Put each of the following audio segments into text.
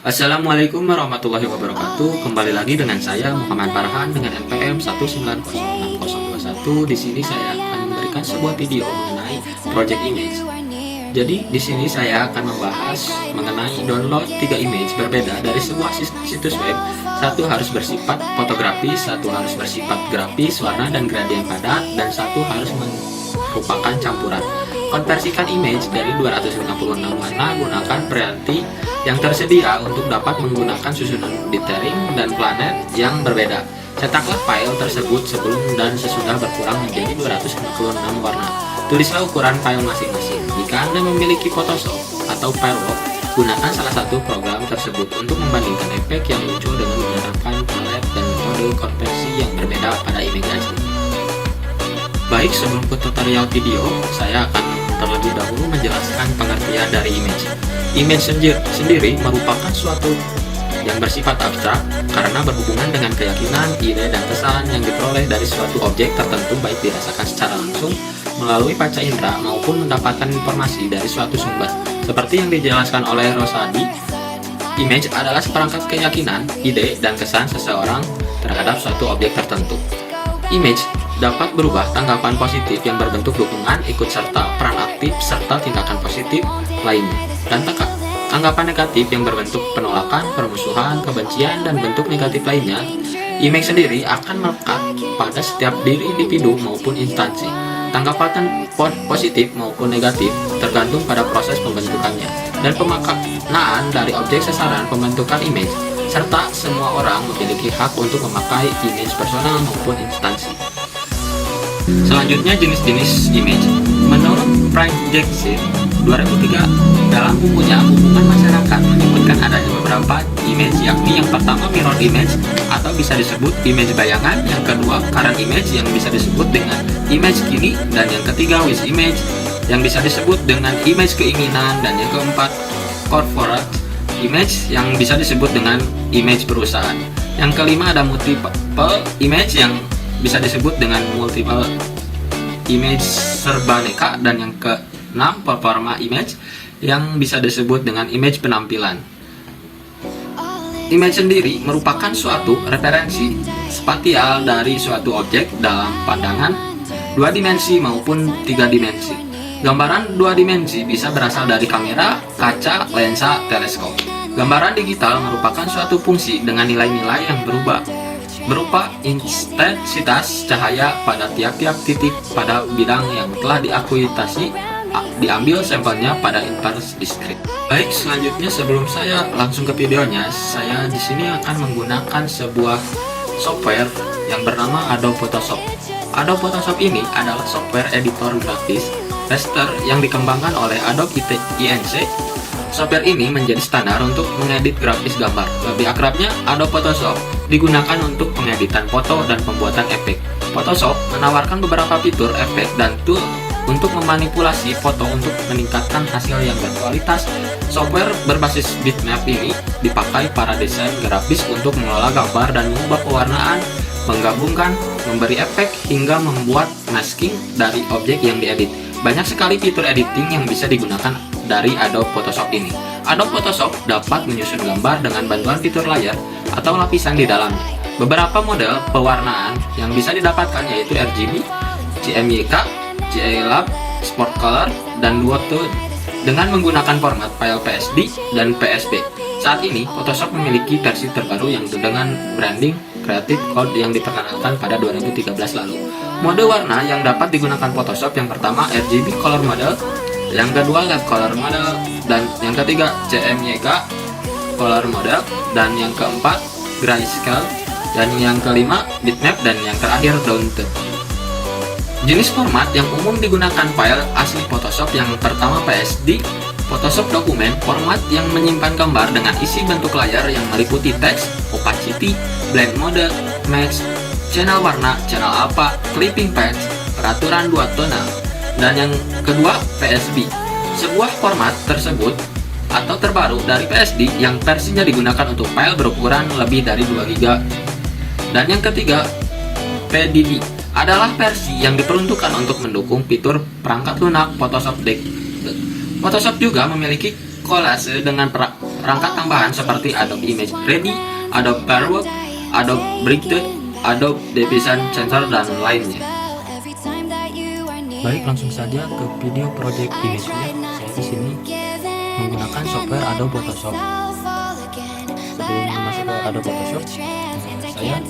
Assalamualaikum warahmatullahi wabarakatuh. Kembali lagi dengan saya Muhammad Farhan dengan NPM 1906021. Di sini saya akan memberikan sebuah video mengenai project image. Jadi di sini saya akan membahas mengenai download 3 image berbeda dari sebuah situs web. Satu harus bersifat fotografis, satu harus bersifat grafis, warna dan gradien padat, dan satu harus merupakan campuran. Konversikan image dari 256 warna, gunakan priority yang tersedia untuk dapat menggunakan susunan detail dan planet yang berbeda. Cetaklah file tersebut sebelum dan sesudah berkurang menjadi 256 warna. Tulislah ukuran file masing-masing. Jika Anda memiliki Photoshop atau Firewalk, gunakan salah satu program tersebut untuk membandingkan efek yang muncul dengan menerapkan palet dan metode konversi yang berbeda pada image asli. Baik, sebelum ke tutorial video, saya akan terlebih dahulu menjelaskan pengertian dari image. Image sendiri merupakan suatu yang bersifat abstrak karena berhubungan dengan keyakinan, ide, dan kesan yang diperoleh dari suatu objek tertentu, baik dirasakan secara langsung melalui panca indera maupun mendapatkan informasi dari suatu sumber. Seperti yang dijelaskan oleh Rosadi, image adalah seperangkat keyakinan, ide, dan kesan seseorang terhadap suatu objek tertentu. Image dapat berubah tanggapan positif yang berbentuk dukungan, ikut serta, peran aktif, serta tindakan positif lainnya, dan tanggapan negatif yang berbentuk penolakan, permusuhan, kebencian, dan bentuk negatif lainnya. Image sendiri akan melekat pada setiap diri individu maupun instansi. Tanggapan positif maupun negatif tergantung pada proses pembentukannya dan pemaknaan dari objek sasaran pembentukan image, serta semua orang memiliki hak untuk memakai image personal maupun instansi. Selanjutnya, jenis-jenis image. Menurut Frank Jackson 2003 dalam bukunya Hubungan Masyarakat menyebutkan adanya beberapa image, yakni yang pertama mirror image atau bisa disebut image bayangan, yang kedua current image yang bisa disebut dengan image kini, dan yang ketiga wish image yang bisa disebut dengan image keinginan, dan yang keempat corporate image yang bisa disebut dengan image perusahaan. Yang kelima ada multiple image yang bisa disebut dengan multiple image serbaneka, dan yang keenam performa image yang bisa disebut dengan image penampilan. Image sendiri merupakan suatu referensi spasial dari suatu objek dalam pandangan 2 dimensi maupun 3 dimensi. Gambaran 2 dimensi bisa berasal dari kamera, kaca, lensa, teleskop. Gambaran digital merupakan suatu fungsi dengan nilai-nilai yang berubah berupa intensitas cahaya pada tiap-tiap titik pada bidang yang telah diakuisisi, diambil sampelnya pada inverse discrete. Baik, selanjutnya sebelum saya langsung ke videonya, saya di sini akan menggunakan sebuah software yang bernama Adobe Photoshop. Adobe Photoshop ini adalah software editor grafis raster yang dikembangkan oleh Adobe Inc. Software ini menjadi standar untuk mengedit grafis gambar. Lebih akrabnya, Adobe Photoshop digunakan untuk pengeditan foto dan pembuatan efek. Photoshop menawarkan beberapa fitur, efek, dan tool untuk memanipulasi foto untuk meningkatkan hasil yang berkualitas. Software berbasis bitmap ini dipakai para desain grafis untuk mengelola gambar dan mengubah pewarnaan, menggabungkan, memberi efek, hingga membuat masking dari objek yang diedit. Banyak sekali fitur editing yang bisa digunakan dari Adobe Photoshop ini. Adobe Photoshop dapat menyusun gambar dengan bantuan fitur layer atau lapisan di dalamnya. Beberapa model pewarnaan yang bisa didapatkan yaitu RGB, CMYK, GLab, Sport Color, dan Duotone dengan menggunakan format file PSD dan PSB. Saat ini, Photoshop memiliki versi terbaru yang dengan branding Creative Code yang diperkenalkan pada 2013 lalu. Mode warna yang dapat digunakan Photoshop yang pertama RGB Color Model, yang kedua Light Color Model, dan yang ketiga CMYK Color Model, dan yang keempat Grayscale, dan yang kelima Bitmap, dan yang terakhir Downtown. Jenis format yang umum digunakan file asli Photoshop yang pertama PSD, Photoshop dokumen, format yang menyimpan gambar dengan isi bentuk layar yang meliputi teks, opacity, blend mode, max, channel warna, channel alpha, clipping patch, peraturan 2 tonal. Dan yang kedua PSB, sebuah format tersebut atau terbaru dari PSD yang versinya digunakan untuk file berukuran lebih dari 2 GB. Dan yang ketiga PDB adalah versi yang diperuntukkan untuk mendukung fitur perangkat lunak Photoshop Deck. Photoshop juga memiliki kolase dengan perangkat tambahan seperti Adobe Image Ready, Adobe Fireworks, Adobe Brightway, Adobe Deviation Sensor, dan lainnya. Baik, langsung saja ke video project image-nya. Saya di sini menggunakan software Adobe Photoshop. Sebelum masuk ke Adobe Photoshop, saya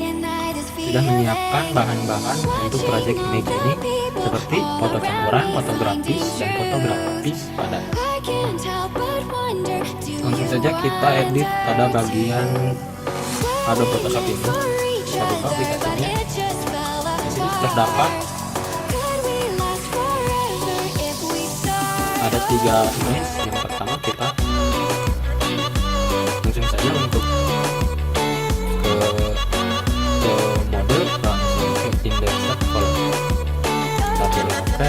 sudah menyiapkan bahan-bahan untuk project image ini seperti foto campuran, foto grafis, dan foto grafis padat. Langsung saja kita edit pada bagian Adobe Photoshop ini. Kita buka aplikasinya. Di sini terdapat ada 3 image. Yang pertama kita langsung saja untuk ke mode, langsung ke index color. Kita pilih OK.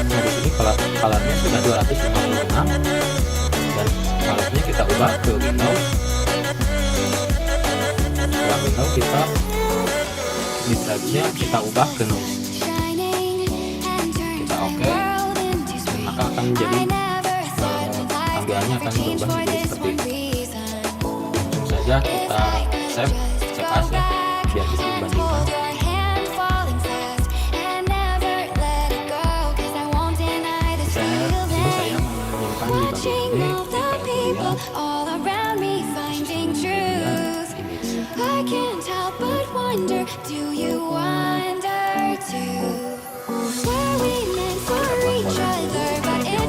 Nah, di sini colornya sudah 256 dan colornya kita ubah ke window. Setelah window kita bitrate-nya kita ubah ke noise. Kita OK. Maka akan menjadi tampilannya akan berubah menjadi seperti ini. Langsung saja kita save as ya, biar bisa dibandingkan. Ini saya menyimpan di bagian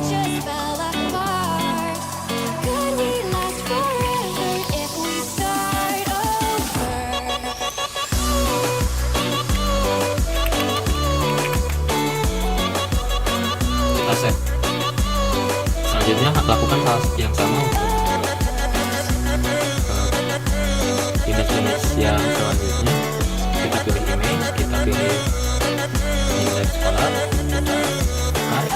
D, di file save. Selanjutnya lakukan hal yang sama untuk image-image yang selanjutnya. Kita pilih image, kita pilih index color, tarik.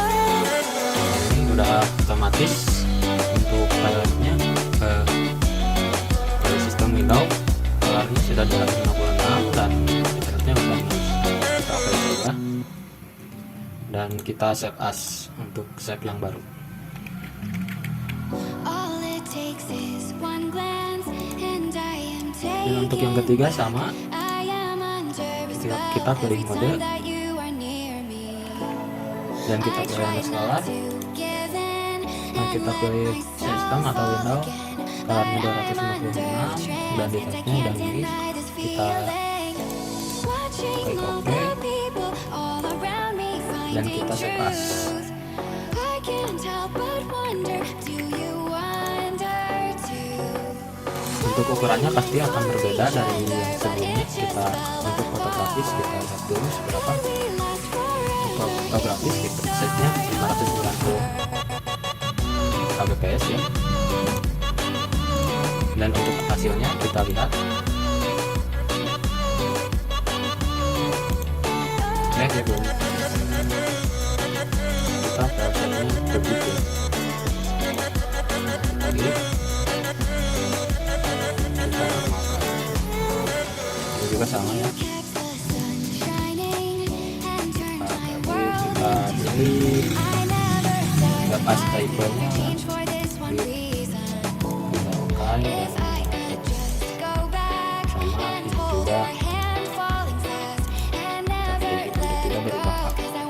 Ini udah otomatis untuk filenya dari sistem Windows. Colornya sudah 256 dan bitrate-nya udah kita oke saja. Dan kita save as untuk save yang baru. Dan untuk yang ketiga sama, kita pilih mode dan kita pilih skala. Nah, kita pilih sistem atau window, colornya 256 dan detailnya dan ini kita klik OK dan kita save as. Untuk ukurannya pasti akan berbeda dari yang sebelumnya. Kita untuk fotografis kita lihat dulu seberapa. Untuk fotografis kita setnya 590 kbps ya. Dan untuk hasilnya kita lihat. Dia belum. Kita filenya begitu. Lagi. Juga sama ya. Kita pilih nggak pas type-nya kita oke dan sama ini juga kita berubah ukuran.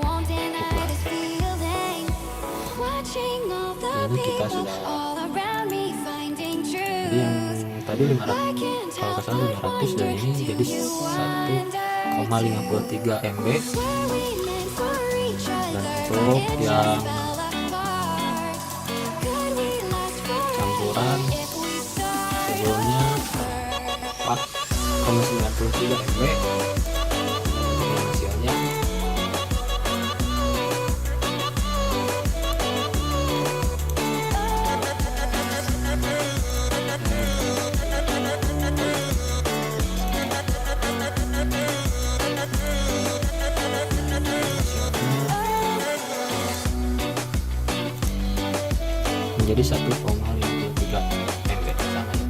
Ini kita sudah, jadi yang tadi 500 kalau kesana 500 dan ini jadi 1,53 MB. Dan untuk yang campuran sebelumnya 4,93 MB. Dan hasilnya menjadi 1,53 MB sama ya.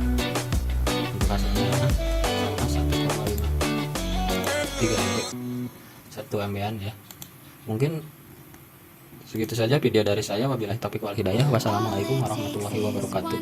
Untuk hasilnya sama 1,53 MB, 1 MB-an ya. Mungkin segitu saja video dari saya. Wabillahi taufiq wal hidayah. Wassalamualaikum warahmatullahi wabarakatuh.